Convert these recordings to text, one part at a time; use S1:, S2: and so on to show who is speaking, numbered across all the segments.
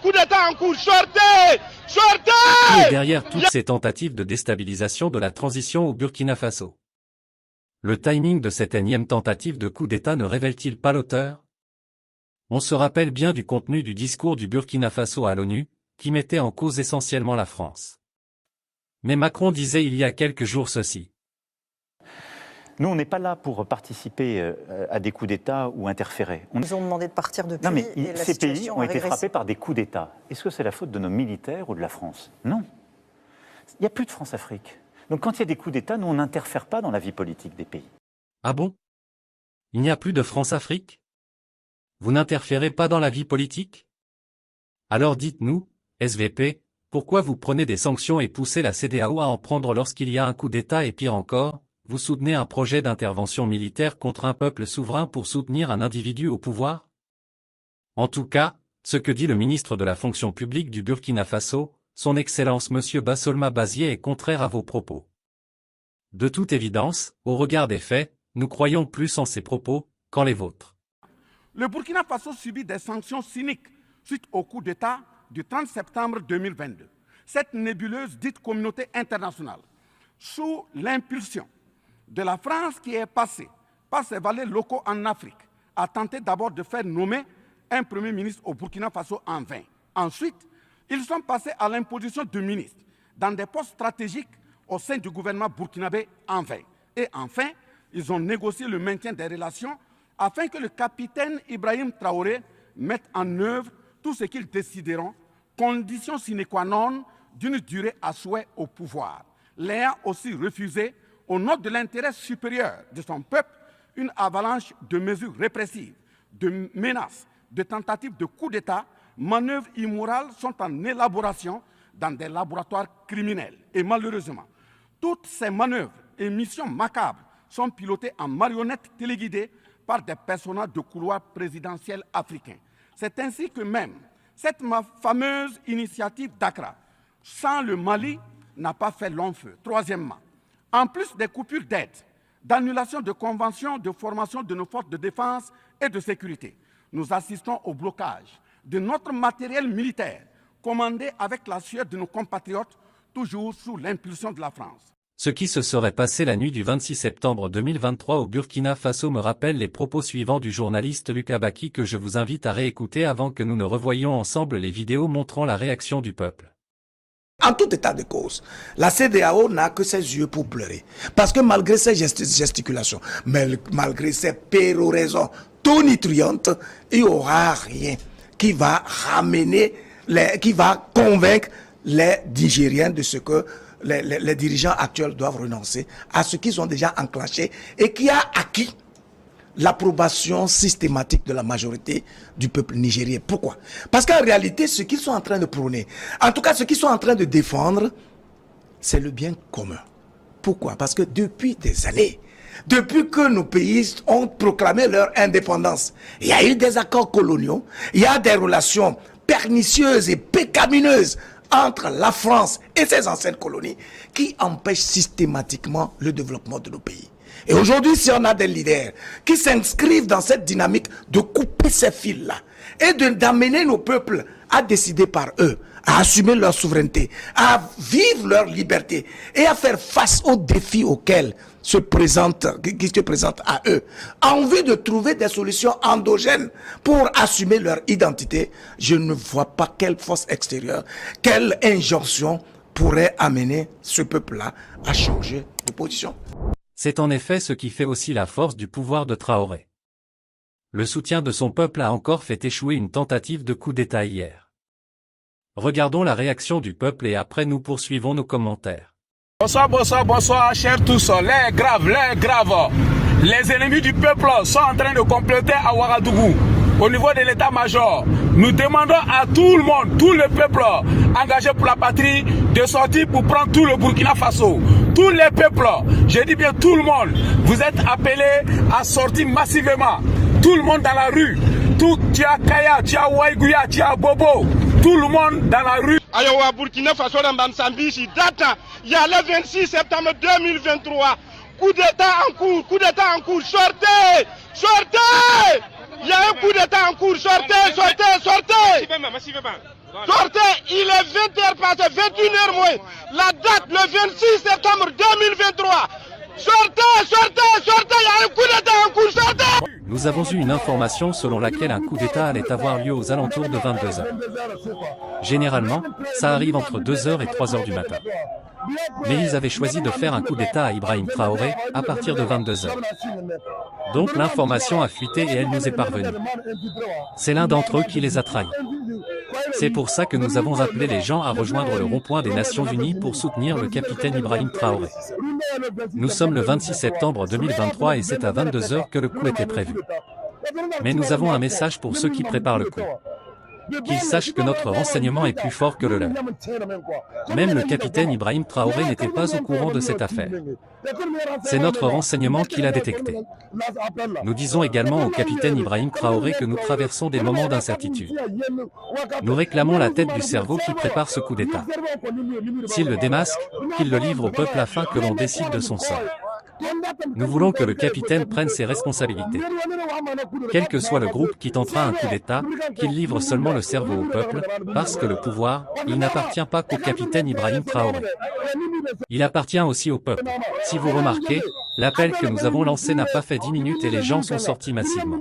S1: coup d'État en cours, sortez! Sortez!
S2: Qui est derrière toutes ces tentatives de déstabilisation de la transition au Burkina Faso? Le timing de cette énième tentative de coup d'État ne révèle-t-il pas l'auteur? On se rappelle bien du contenu du discours du Burkina Faso à l'ONU, qui mettait en cause essentiellement la France. Mais Macron disait il y a quelques jours ceci.
S3: Nous, on n'est pas là pour participer à des coups d'État ou interférer.
S4: Ils ont demandé de partir depuis.
S3: Non, mais
S4: et
S3: ces pays
S4: situation
S3: ont
S4: a
S3: été
S4: régressé.
S3: frappés par des coups d'État. Est-ce que c'est la faute de nos militaires ou de la France? Non. Il n'y a plus de France-Afrique. Donc quand il y a des coups d'État, nous, on n'interfère pas dans la vie politique des pays.
S2: Ah bon? Il n'y a plus de France-Afrique? Vous n'interférez pas dans la vie politique? Alors dites-nous, SVP, pourquoi vous prenez des sanctions et poussez la CEDEAO à en prendre lorsqu'il y a un coup d'État et pire encore, vous soutenez un projet d'intervention militaire contre un peuple souverain pour soutenir un individu au pouvoir? En tout cas, ce que dit le ministre de la fonction publique du Burkina Faso, son Excellence Monsieur Bassolma Bazié, est contraire à vos propos. De toute évidence, au regard des faits, nous croyons plus en ces propos qu'en les vôtres.
S1: Le Burkina Faso subit des sanctions cyniques suite au coup d'État du 30 septembre 2022. Cette nébuleuse dite communauté internationale, sous l'impulsion de la France qui est passée par ses valets locaux en Afrique, a tenté d'abord de faire nommer un Premier ministre au Burkina Faso en vain. Ensuite, ils sont passés à l'imposition de ministres dans des postes stratégiques au sein du gouvernement burkinabé en vain. Et enfin, ils ont négocié le maintien des relations afin que le capitaine Ibrahim Traoré mette en œuvre tout ce qu'ils décideront, condition sine qua non d'une durée à souhait au pouvoir. L'ayant aussi refusé, au nom de l'intérêt supérieur de son peuple, une avalanche de mesures répressives, de menaces, de tentatives de coup d'État, manœuvres immorales sont en élaboration dans des laboratoires criminels. Et malheureusement, toutes ces manœuvres et missions macabres sont pilotées en marionnettes téléguidées par des personnages de couloir présidentiel africains. C'est ainsi que même cette fameuse initiative d'Accra, sans le Mali, n'a pas fait long feu. Troisièmement, en plus des coupures d'aide, d'annulation de conventions de formation de nos forces de défense et de sécurité, nous assistons au blocage de notre matériel militaire, commandé avec la sueur de nos compatriotes, toujours sous l'impulsion de la France.
S2: Ce qui se serait passé la nuit du 26 septembre 2023 au Burkina Faso me rappelle les propos suivants du journaliste Lucas Baki que je vous invite à réécouter avant que nous ne revoyions ensemble les vidéos montrant la réaction du peuple.
S5: En tout état de cause, la CEDEAO n'a que ses yeux pour pleurer. Parce que malgré ses gesticulations, malgré ses péroraisons tonitruantes, il n'y aura rien qui va ramener, qui va convaincre les Nigériens de ce que les dirigeants actuels doivent renoncer à ce qu'ils ont déjà enclenché et qui a acquis l'approbation systématique de la majorité du peuple nigérien. Pourquoi? Parce qu'en réalité, ce qu'ils sont en train de prôner, en tout cas ce qu'ils sont en train de défendre, c'est le bien commun. Pourquoi? Parce que depuis des années, depuis que nos pays ont proclamé leur indépendance, il y a eu des accords coloniaux, il y a des relations pernicieuses et pécamineuses entre la France et ses anciennes colonies qui empêchent systématiquement le développement de nos pays. Et aujourd'hui, si on a des leaders qui s'inscrivent dans cette dynamique de couper ces fils-là et d'amener nos peuples à décider par eux, à assumer leur souveraineté, à vivre leur liberté et à faire face aux défis auxquels qui se présentent à eux, en vue de trouver des solutions endogènes pour assumer leur identité, je ne vois pas quelle force extérieure, quelle injonction pourrait amener ce peuple-là à changer de position.
S2: C'est en effet ce qui fait aussi la force du pouvoir de Traoré. Le soutien de son peuple a encore fait échouer une tentative de coup d'État hier. Regardons la réaction du peuple et après nous poursuivons nos commentaires.
S6: Bonsoir, chers tous, les graves. Les ennemis du peuple sont en train de compléter à Ouagadougou. Au niveau de l'état-major, nous demandons à tout le monde, tout le peuple engagé pour la patrie, de sortir pour prendre tout le Burkina Faso. Tous les peuples, je dis bien tout le monde, vous êtes appelés à sortir massivement. Tout le monde dans la rue. Tu as Kaya, tu as Waïgouya, tu as Bobo. Tout le monde dans la rue.
S1: Ayowa Burkina Faso Mbamsambishi, date, il y a le 26 septembre 2023. Coup d'État en cours, sortez! Sortez!
S4: Il y a un coup d'État en cours. Sortez, sortez, sortez. Sortez, il est 20h passé, 21h moins. La date, le 26 septembre 2023. Sortez, sortez, sortez, il y a un coup d'État en cours, sortez.
S2: Nous avons eu une information selon laquelle un coup d'État allait avoir lieu aux alentours de 22h. Généralement, ça arrive entre 2h et 3h du matin. Mais ils avaient choisi de faire un coup d'État à Ibrahim Traoré à partir de 22h. Donc l'information a fuité et elle nous est parvenue. C'est l'un d'entre eux qui les a trahis. C'est pour ça que nous avons appelé les gens à rejoindre le rond-point des Nations Unies pour soutenir le capitaine Ibrahim Traoré. Nous sommes le 26 septembre 2023 et c'est à 22h que le coup était prévu. Mais nous avons un message pour ceux qui préparent le coup. Qu'ils sachent que notre renseignement est plus fort que le leur. Même le capitaine Ibrahim Traoré n'était pas au courant de cette affaire. C'est notre renseignement qui l'a détecté. Nous disons également au capitaine Ibrahim Traoré que nous traversons des moments d'incertitude. Nous réclamons la tête du cerveau qui prépare ce coup d'État. S'il le démasque, qu'il le livre au peuple afin que l'on décide de son sort. Nous voulons que le capitaine prenne ses responsabilités. Quel que soit le groupe qui tentera un coup d'État, qu'il livre seulement le cerveau au peuple, parce que le pouvoir, il n'appartient pas qu'au capitaine Ibrahim Traoré. Il appartient aussi au peuple. Si vous remarquez, l'appel que nous avons lancé n'a pas fait 10 minutes et les gens sont sortis massivement.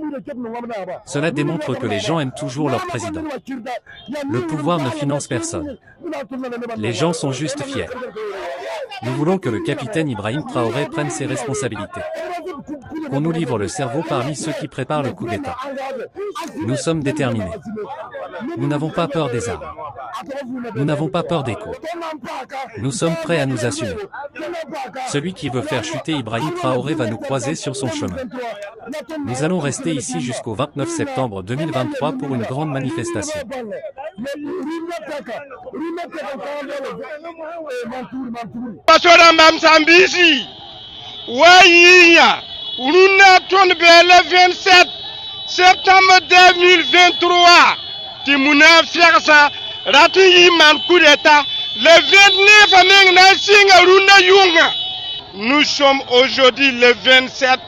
S2: Cela démontre que les gens aiment toujours leur président. Le pouvoir ne finance personne. Les gens sont juste fiers. Nous voulons que le capitaine Ibrahim Traoré prenne ses responsabilités. Qu'on nous livre le cerveau parmi ceux qui préparent le coup d'État. Nous sommes déterminés. Nous n'avons pas peur des armes. Nous n'avons pas peur des coups. Nous sommes prêts à nous assumer. Celui qui veut faire chuter Ibrahim Traoré va nous croiser sur son chemin. Nous allons rester ici jusqu'au 29 septembre 2023 pour une grande manifestation.
S4: Pastora Mamsambisi, Wayiya, Uruna Tonbe le 27 septembre 2023, Timuna Fiaksa, Ratuyi Man coup d'État, le 29 Ameng Singa Runa Yunga. Nous sommes aujourd'hui le 27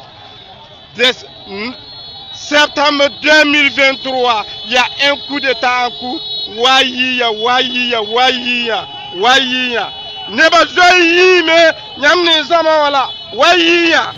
S4: septembre 2023. Il y a un coup d'État en cours. Wayiya, Wayiya, Wayiya, Wayiya. Neba zoyi me nyamne sama wala wayiya.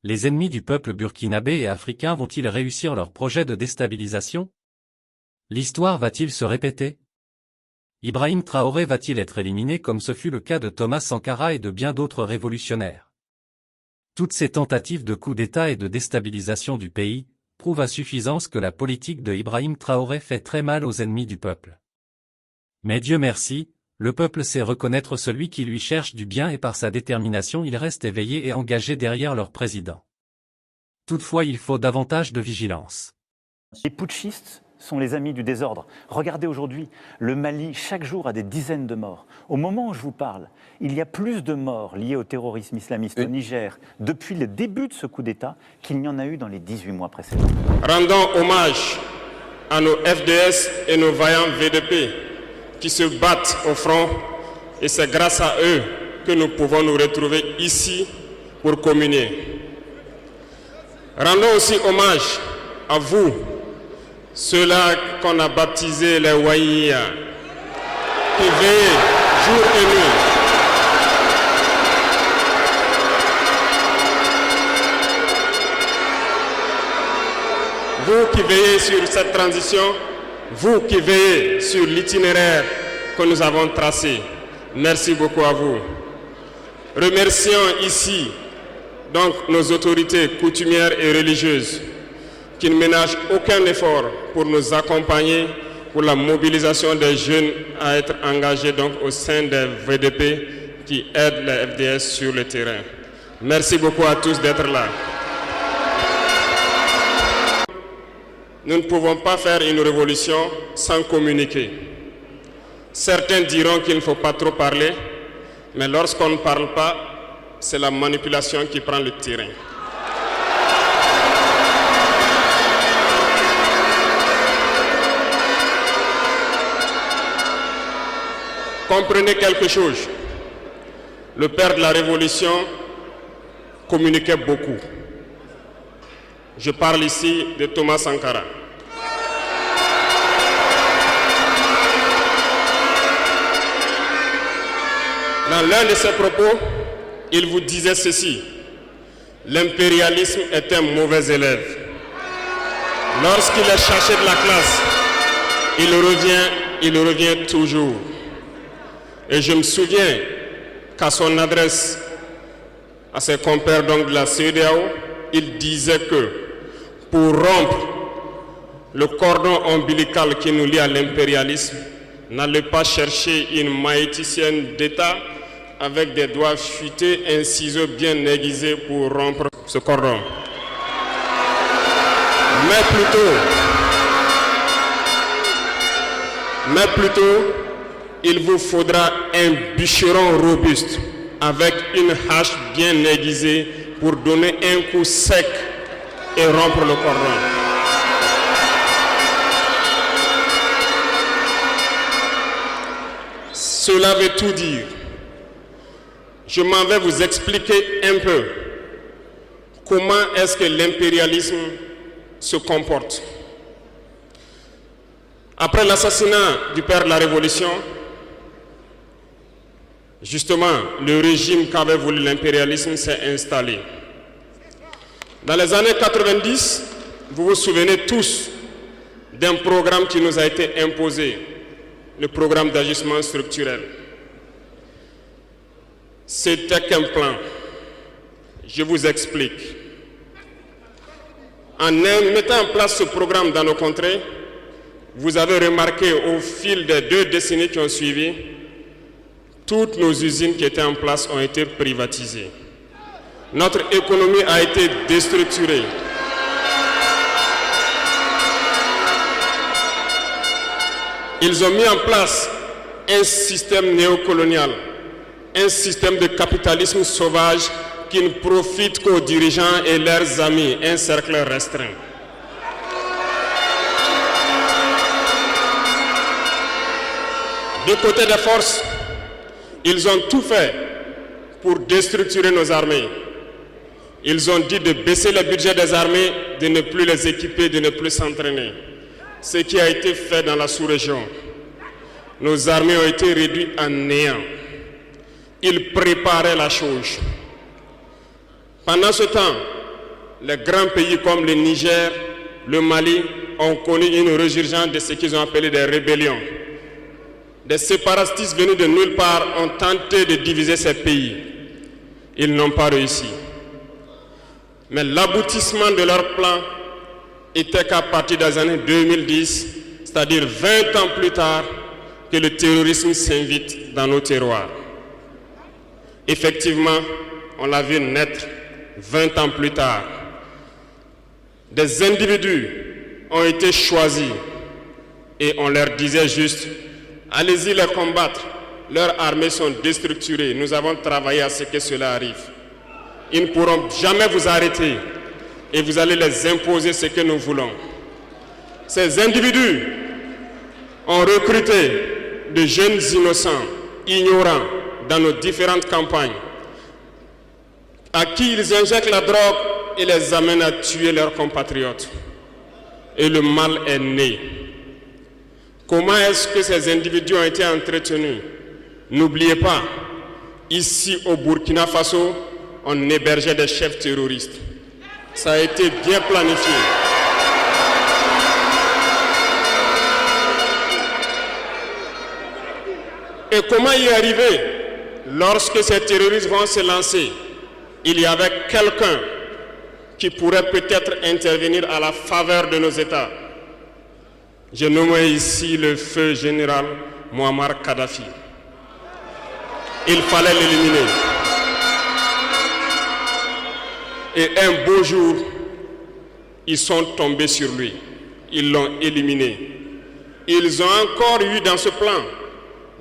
S2: Les ennemis du peuple burkinabé et africain vont-ils réussir leur projet de déstabilisation? L'histoire va-t-il se répéter? Ibrahim Traoré va-t-il être éliminé comme ce fut le cas de Thomas Sankara et de bien d'autres révolutionnaires? Toutes ces tentatives de coup d'État et de déstabilisation du pays prouvent à suffisance que la politique de Ibrahim Traoré fait très mal aux ennemis du peuple. Mais Dieu merci, le peuple sait reconnaître celui qui lui cherche du bien et par sa détermination il reste éveillé et engagé derrière leur président. Toutefois il faut davantage de vigilance.
S3: Les putschistes sont les amis du désordre. Regardez aujourd'hui, le Mali, chaque jour, a des dizaines de morts. Au moment où je vous parle, il y a plus de morts liés au terrorisme islamiste au Niger depuis le début de ce coup d'État qu'il n'y en a eu dans les 18 mois précédents.
S7: Rendons hommage à nos FDS et nos vaillants VDP qui se battent au front et c'est grâce à eux que nous pouvons nous retrouver ici pour communier. Rendons aussi hommage à vous, ceux-là qu'on a baptisés les Waïya, qui veillent jour et nuit. Vous qui veillez sur cette transition, vous qui veillez sur l'itinéraire que nous avons tracé, merci beaucoup à vous. Remercions ici donc nos autorités coutumières et religieuses qui ne ménagent aucun effort pour nous accompagner pour la mobilisation des jeunes à être engagés donc au sein des VDP qui aident les FDS sur le terrain. Merci beaucoup à tous d'être là. Nous ne pouvons pas faire une révolution sans communiquer. Certains diront qu'il ne faut pas trop parler, mais lorsqu'on ne parle pas, c'est la manipulation qui prend le terrain. comprenez quelque chose. Le père de la Révolution communiquait beaucoup. Je parle ici de Thomas Sankara. Dans l'un de ses propos, il vous disait ceci: l'impérialisme est un mauvais élève. Lorsqu'il est cherché de la classe, il revient toujours. Et je me souviens qu'à son adresse à ses compères donc de la CEDEAO, il disait que pour rompre le cordon ombilical qui nous lie à l'impérialisme, n'allez pas chercher une maïticienne d'État avec des doigts futés, un ciseau bien aiguisé pour rompre ce cordon. Mais plutôt, il vous faudra un bûcheron robuste avec une hache bien aiguisée pour donner un coup sec et rompre le cordon. Cela veut tout dire. Je m'en vais vous expliquer un peu comment est-ce que l'impérialisme se comporte. Après l'assassinat du père de la Révolution, justement, le régime qu'avait voulu l'impérialisme s'est installé. Dans les années 90, vous vous souvenez tous d'un programme qui nous a été imposé, le programme d'ajustement structurel. C'était qu'un plan. Je vous explique. En mettant en place ce programme dans nos contrées, vous avez remarqué au fil des 2 décennies qui ont suivi, toutes nos usines qui étaient en place ont été privatisées. Notre économie a été déstructurée. Ils ont mis en place un système néocolonial, un système de capitalisme sauvage qui ne profite qu'aux dirigeants et leurs amis, un cercle restreint. Du côté des forces, ils ont tout fait pour déstructurer nos armées. Ils ont dit de baisser le budget des armées, de ne plus les équiper, de ne plus s'entraîner. Ce qui a été fait dans la sous-région. Nos armées ont été réduites en néant. Ils préparaient la chose. Pendant ce temps, les grands pays comme le Niger, le Mali ont connu une résurgence de ce qu'ils ont appelé des rébellions. Des séparatistes venus de nulle part ont tenté de diviser ces pays. Ils n'ont pas réussi. Mais l'aboutissement de leur plan était qu'à partir des années 2010, c'est-à-dire 20 ans plus tard, que le terrorisme s'invite dans nos terroirs. Effectivement, on l'a vu naître 20 ans plus tard. Des individus ont été choisis et on leur disait juste: allez-y les combattre, leurs armées sont déstructurées, nous avons travaillé à ce que cela arrive. Ils ne pourront jamais vous arrêter et vous allez les imposer ce que nous voulons. Ces individus ont recruté de jeunes innocents, ignorants, dans nos différentes campagnes, à qui ils injectent la drogue et les amènent à tuer leurs compatriotes. Et le mal est né. Comment est-ce que ces individus ont été entretenus? N'oubliez pas, ici au Burkina Faso, on hébergeait des chefs terroristes. Ça a été bien planifié. Et comment y arriver? Lorsque ces terroristes vont se lancer, il y avait quelqu'un qui pourrait peut-être intervenir à la faveur de nos États. Je nomme ici le feu général Muammar Kadhafi. Il fallait l'éliminer. Et un beau jour, ils sont tombés sur lui. Ils l'ont éliminé. Ils ont encore eu dans ce plan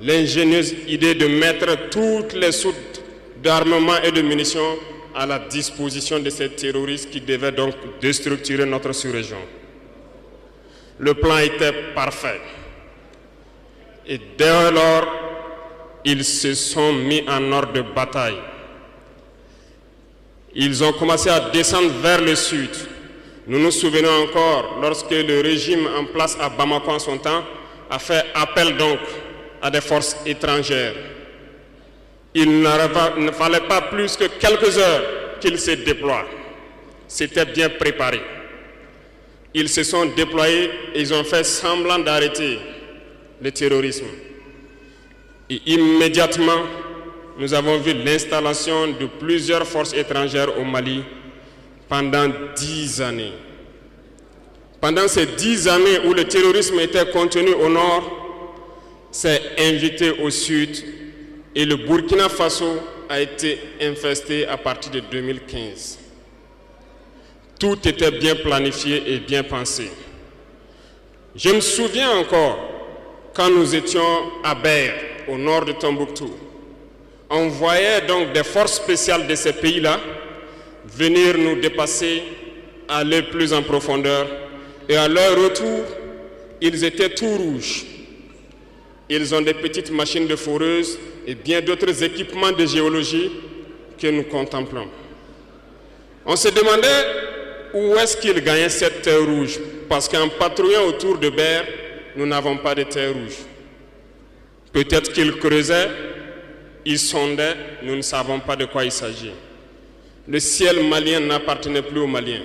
S7: l'ingénieuse idée de mettre toutes les soutes d'armement et de munitions à la disposition de ces terroristes qui devaient donc déstructurer notre sous-région. Le plan était parfait. Et dès lors, ils se sont mis en ordre de bataille. Ils ont commencé à descendre vers le sud. Nous nous souvenons encore lorsque le régime en place à Bamako en son temps a fait appel donc à des forces étrangères. Il ne fallait pas plus que quelques heures qu'ils se déploient. C'était bien préparé. Ils se sont déployés et ils ont fait semblant d'arrêter le terrorisme. Et immédiatement, nous avons vu l'installation de plusieurs forces étrangères au Mali pendant 10 années. Pendant ces 10 années où le terrorisme était contenu au nord, s'est invité au sud et le Burkina Faso a été infesté à partir de 2015. Tout était bien planifié et bien pensé. Je me souviens encore quand nous étions à Ber, au nord de Tombouctou. On voyait donc des forces spéciales de ces pays-là venir nous dépasser, aller plus en profondeur. Et à leur retour, ils étaient tout rouges. Ils ont des petites machines de foreuse et bien d'autres équipements de géologie que nous contemplons. On se demandait où est-ce qu'ils gagnaient cette terre rouge, parce qu'en patrouillant autour de Ber, nous n'avons pas de terre rouge. Peut-être qu'ils creusaient, ils sondaient, nous ne savons pas de quoi il s'agit. Le ciel malien n'appartenait plus aux Maliens.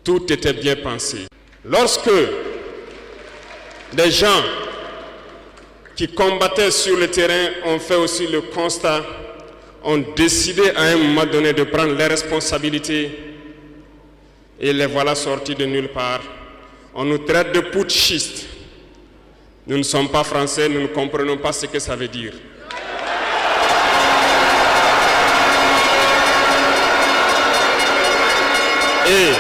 S7: Tout était bien pensé. Lorsque des gens qui combattaient sur le terrain ont fait aussi le constat, ont décidé à un moment donné de prendre les responsabilités et les voilà sortis de nulle part. On nous traite de putschistes. Nous ne sommes pas français, nous ne comprenons pas ce que ça veut dire. Et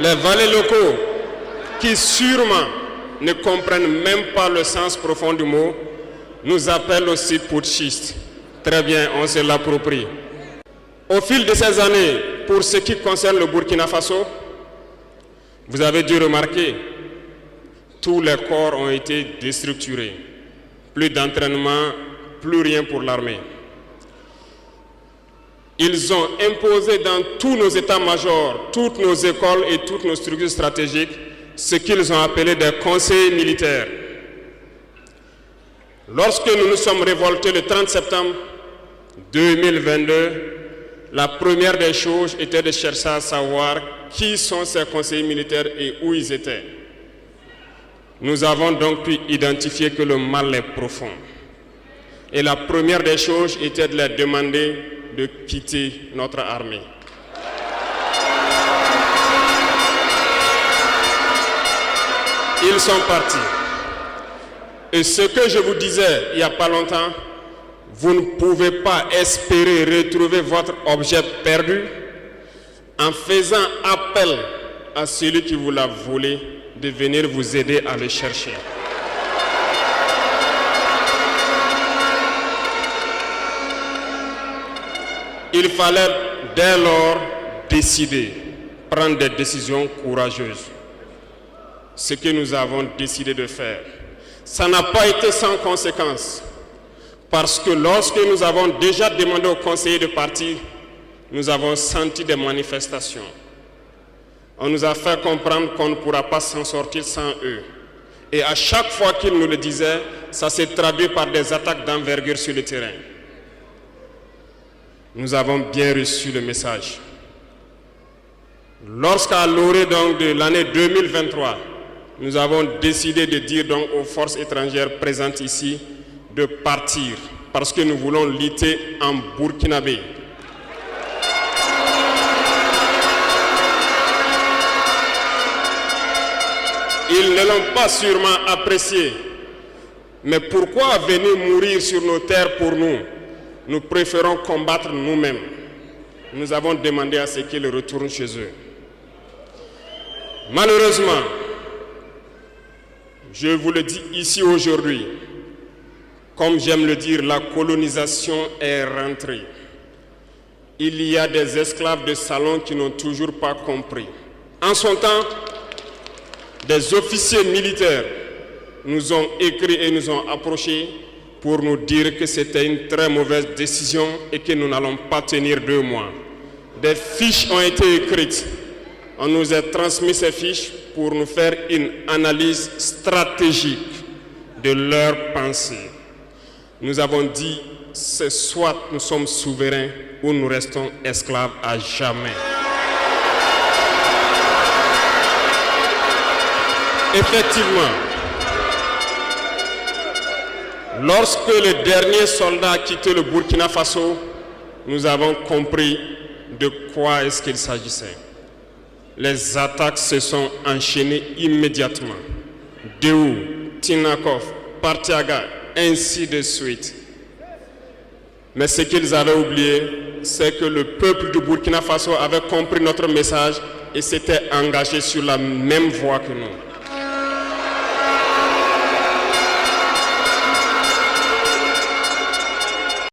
S7: les valets locaux, qui sûrement ne comprennent même pas le sens profond du mot, nous appellent aussi putschistes. Très bien, on se l'approprie. Au fil de ces années, pour ce qui concerne le Burkina Faso, vous avez dû remarquer, tous les corps ont été déstructurés. Plus d'entraînement, plus rien pour l'armée. Ils ont imposé dans tous nos états-majors, toutes nos écoles et toutes nos structures stratégiques ce qu'ils ont appelé des conseillers militaires. Lorsque nous nous sommes révoltés le 30 septembre 2022, la première des choses était de chercher à savoir qui sont ces conseillers militaires et où ils étaient. Nous avons donc pu identifier que le mal est profond. Et la première des choses était de leur demander de quitter notre armée. Ils sont partis. Et ce que je vous disais il n'y a pas longtemps, vous ne pouvez pas espérer retrouver votre objet perdu en faisant appel à celui qui vous l'a volé de venir vous aider à le chercher. Il fallait dès lors décider, prendre des décisions courageuses. Ce que nous avons décidé de faire. Ça n'a pas été sans conséquence. Parce que lorsque nous avons déjà demandé aux conseillers de partir, nous avons senti des manifestations. On nous a fait comprendre qu'on ne pourra pas s'en sortir sans eux. Et à chaque fois qu'ils nous le disaient, ça s'est traduit par des attaques d'envergure sur le terrain. Nous avons bien reçu le message. Lorsqu'à l'orée donc de l'année 2023, nous avons décidé de dire donc aux forces étrangères présentes ici de partir parce que nous voulons lutter en burkinabé. Ils ne l'ont pas sûrement apprécié. Mais pourquoi venir mourir sur nos terres pour nous? Nous préférons combattre nous-mêmes. Nous avons demandé à ce qu'ils retournent chez eux. Malheureusement, je vous le dis ici aujourd'hui, comme j'aime le dire, la colonisation est rentrée. Il y a des esclaves de salon qui n'ont toujours pas compris. En son temps, des officiers militaires nous ont écrit et nous ont approchés pour nous dire que c'était une très mauvaise décision et que nous n'allons pas tenir 2 mois. Des fiches ont été écrites. On nous a transmis ces fiches pour nous faire une analyse stratégique de leurs pensées. Nous avons dit, c'est soit nous sommes souverains ou nous restons esclaves à jamais. Effectivement, lorsque le dernier soldat a quitté le Burkina Faso, nous avons compris de quoi est-ce qu'il s'agissait. Les attaques se sont enchaînées immédiatement. Déou, Tinakov, Partiaga, ainsi de suite. Mais ce qu'ils avaient oublié, c'est que le peuple du Burkina Faso avait compris notre message et s'était engagé sur la même voie que nous.